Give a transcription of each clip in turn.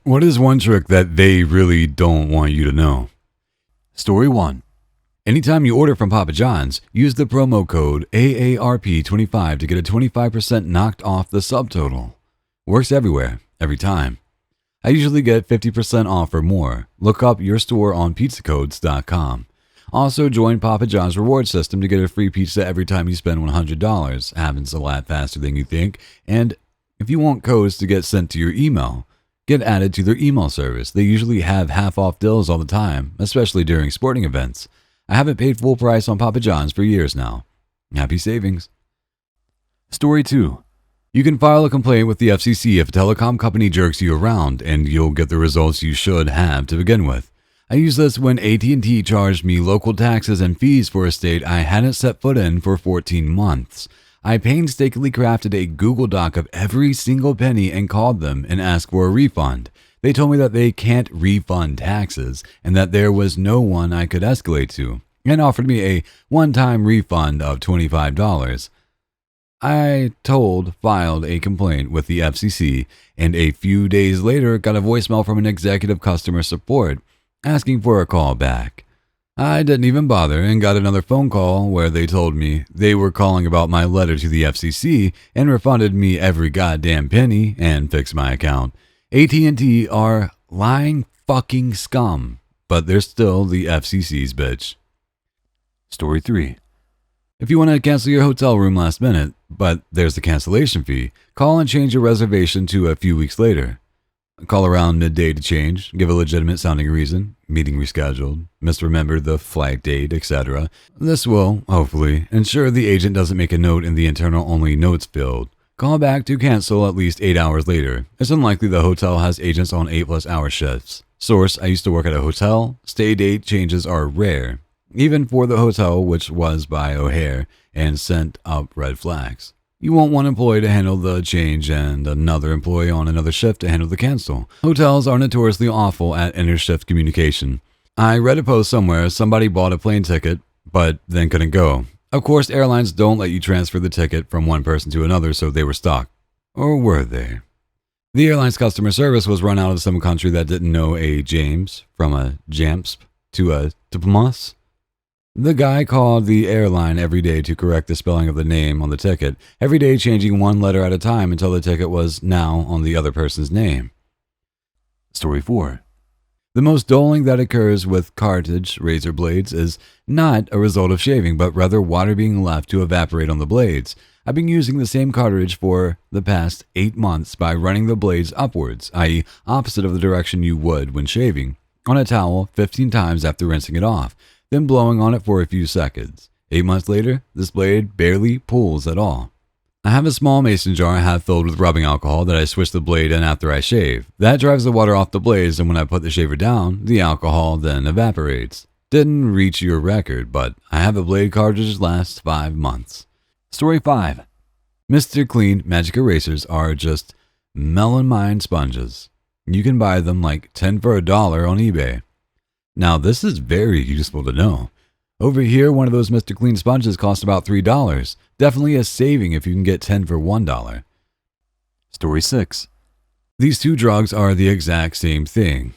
What is one trick that they really don't want you to know? Story 1. Anytime you order from Papa John's, use the promo code AARP25 to get a 25% knocked off the subtotal. Works everywhere, every time. I usually get 50% off or more. Look up your store on pizzacodes.com. Also, join Papa John's reward system to get a free pizza every time you spend $100. Happens a lot faster than you think. And if you want codes to get sent to your email, get added to their email service. They usually have half-off deals all the time, especially during sporting events. I haven't paid full price on Papa John's for years now. Happy savings. Story 2. You can file a complaint with the FCC if a telecom company jerks you around, and you'll get the results you should have to begin with. I used this when AT&T charged me local taxes and fees for a state I hadn't set foot in for 14 months. I painstakingly crafted a Google Doc of every single penny and called them and asked for a refund. They told me that they can't refund taxes and that there was no one I could escalate to, and offered me a one-time refund of $25. I filed a complaint with the FCC, and a few days later got a voicemail from an executive customer support asking for a call back. I didn't even bother and got another phone call where they told me they were calling about my letter to the FCC and refunded me every goddamn penny and fixed my account. AT&T are lying fucking scum, but they're still the FCC's bitch. Story 3. If you want to cancel your hotel room last minute, but there's the cancellation fee, call and change your reservation to a few weeks later. Call around midday to change, give a legitimate sounding reason, meeting rescheduled, misremembered the flight date, etc. This will, hopefully, ensure the agent doesn't make a note in the internal only notes field. Call back to cancel at least 8 hours later. It's unlikely the hotel has agents on 8+ hour shifts. Source, I used to work at a hotel. Stay date changes are rare, even for the hotel, which was by O'Hare, and sent up red flags. You want one employee to handle the change and another employee on another shift to handle the cancel. Hotels are notoriously awful at inter-shift communication. I read a post somewhere somebody bought a plane ticket, but then couldn't go. Of course, airlines don't let you transfer the ticket from one person to another, so they were stuck. Or were they? The airline's customer service was run out of some country that didn't know a James from a Jamsp to a Tupmas. The guy called the airline every day to correct the spelling of the name on the ticket, every day changing one letter at a time until the ticket was now on the other person's name. Story 4. The most doling that occurs with cartridge razor blades is not a result of shaving, but rather water being left to evaporate on the blades. I've been using the same cartridge for the past 8 months by running the blades upwards, i.e. opposite of the direction you would when shaving, on a towel 15 times after rinsing it off, then blowing on it for a few seconds. 8 months later, this blade barely pulls at all. I have a small mason jar I have filled with rubbing alcohol that I switch the blade in after I shave. That drives the water off the blades, and when I put the shaver down, the alcohol then evaporates. Didn't reach your record, but I have a blade cartridge last 5 months. Story 5. Mr. Clean Magic Erasers are just melamine sponges. You can buy them like 10 for $1 on eBay. Now this is very useful to know. Over here, one of those Mr. Clean sponges costs about $3. Definitely a saving if you can get 10 for $1. Story 6. These two drugs are the exact same thing,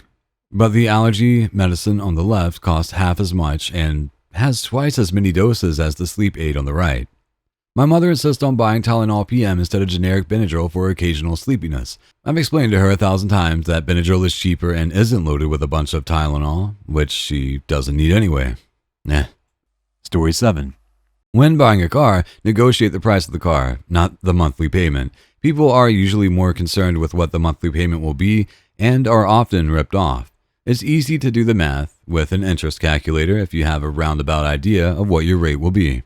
but the allergy medicine on the left costs half as much and has twice as many doses as the sleep aid on the right. My mother insists on buying Tylenol PM instead of generic Benadryl for occasional sleepiness. I've explained to her 1,000 times that Benadryl is cheaper and isn't loaded with a bunch of Tylenol, which she doesn't need anyway. Story 7. When buying a car, negotiate the price of the car, not the monthly payment. People are usually more concerned with what the monthly payment will be and are often ripped off. It's easy to do the math with an interest calculator if you have a roundabout idea of what your rate will be.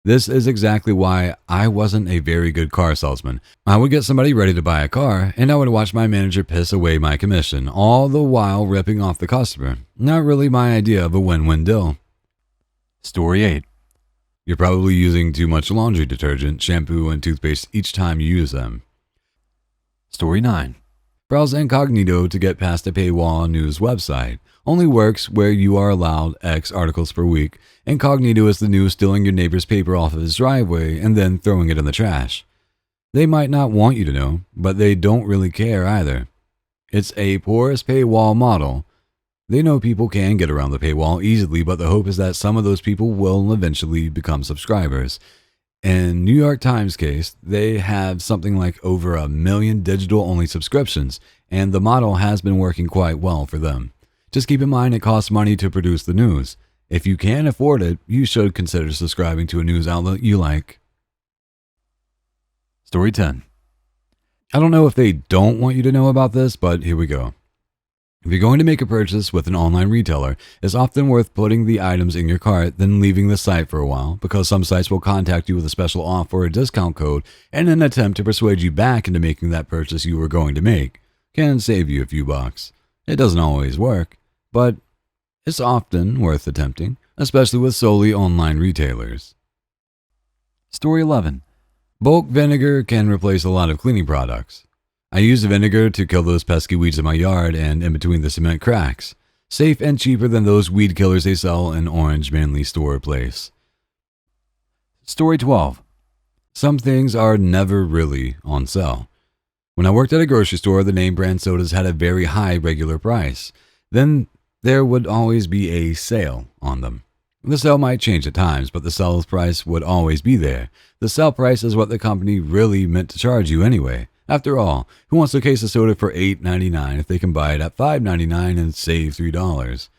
This is exactly why I wasn't a very good car salesman. I would get somebody ready to buy a car, and I would watch my manager piss away my commission, all the while ripping off the customer. Not really my idea of a win-win deal. Story 8. You're probably using too much laundry detergent, shampoo, and toothpaste each time you use them. Story 9. Browse incognito to get past a paywall news website. Only works where you are allowed X articles per week. Incognito is the news stealing your neighbor's paper off of his driveway and then throwing it in the trash. They might not want you to know, but they don't really care either. It's a porous paywall model. They know people can get around the paywall easily, but the hope is that some of those people will eventually become subscribers. In New York Times case, they have something like over 1 million digital-only subscriptions, and the model has been working quite well for them. Just keep in mind it costs money to produce the news. If you can afford it, you should consider subscribing to a news outlet you like. Story 10. I don't know if they don't want you to know about this, but here we go. If you're going to make a purchase with an online retailer, it's often worth putting the items in your cart, then leaving the site for a while, because some sites will contact you with a special offer or a discount code in an attempt to persuade you back into making that purchase you were going to make. Can save you a few bucks. It doesn't always work, but it's often worth attempting, especially with solely online retailers. Story 11. Bulk vinegar can replace a lot of cleaning products. I use vinegar to kill those pesky weeds in my yard and in between the cement cracks. Safe and cheaper than those weed killers they sell in Orange Manly Store Place. Story 12. Some things are never really on sale. When I worked at a grocery store, the name brand sodas had a very high regular price. Then there would always be a sale on them. The sale might change at times, but the sales price would always be there. The sale price is what the company really meant to charge you anyway. After all, who wants a case of soda for $8.99 if they can buy it at $5.99 and save $3?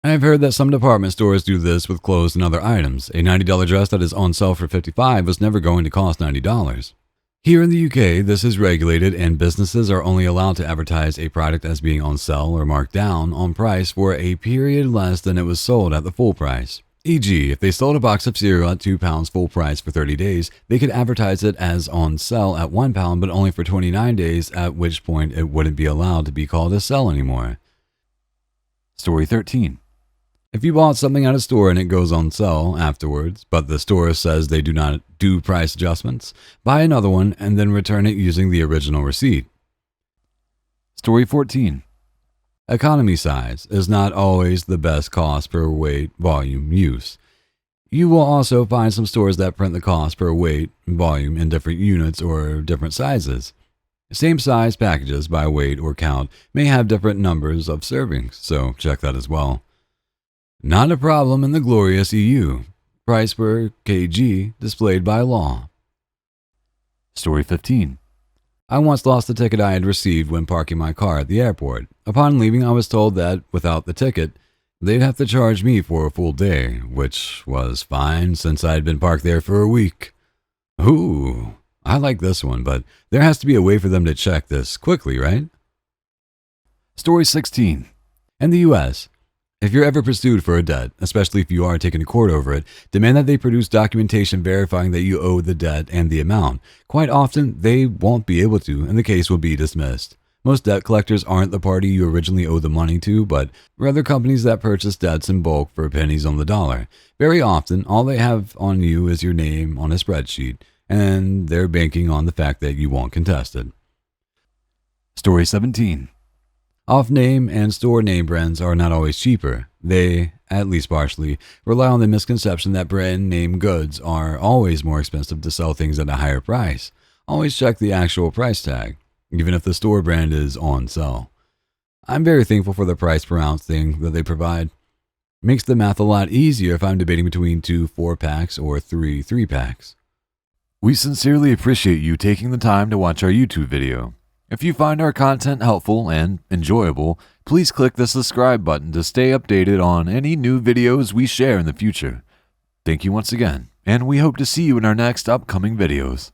I have heard that some department stores do this with clothes and other items. A $90 dress that is on sale for $55 was never going to cost $90. Here in the UK, this is regulated and businesses are only allowed to advertise a product as being on sale or marked down on price for a period less than it was sold at the full price. E.g., if they sold a box of cereal at £2 full price for 30 days, they could advertise it as on sale at £1 but only for 29 days, at which point it wouldn't be allowed to be called a sale anymore. Story 13. If you bought something at a store and it goes on sale afterwards, but the store says they do not do price adjustments, buy another one and then return it using the original receipt. Story 14. Economy size is not always the best cost per weight volume use. You will also find some stores that print the cost per weight volume in different units or different sizes. Same size packages by weight or count may have different numbers of servings, so check that as well. Not a problem in the glorious EU. Price per kg displayed by law. Story 15. I once lost the ticket I had received when parking my car at the airport. Upon leaving, I was told that, without the ticket, they'd have to charge me for a full day, which was fine since I had been parked there for a week. Ooh, I like this one, but there has to be a way for them to check this quickly, right? Story 16. In the U.S., if you're ever pursued for a debt, especially if you are taken to court over it, demand that they produce documentation verifying that you owe the debt and the amount. Quite often, they won't be able to, and the case will be dismissed. Most debt collectors aren't the party you originally owe the money to, but rather companies that purchase debts in bulk for pennies on the dollar. Very often, all they have on you is your name on a spreadsheet, and they're banking on the fact that you won't contest it. Story 17. Off-name and store name brands are not always cheaper. They, at least partially, rely on the misconception that brand name goods are always more expensive to sell things at a higher price. Always check the actual price tag, even if the store brand is on sale. I'm very thankful for the price per ounce thing that they provide. Makes the math a lot easier if I'm debating between 2 4-packs or 3 3-packs. We sincerely appreciate you taking the time to watch our YouTube video. If you find our content helpful and enjoyable, please click the subscribe button to stay updated on any new videos we share in the future. Thank you once again, and we hope to see you in our next upcoming videos.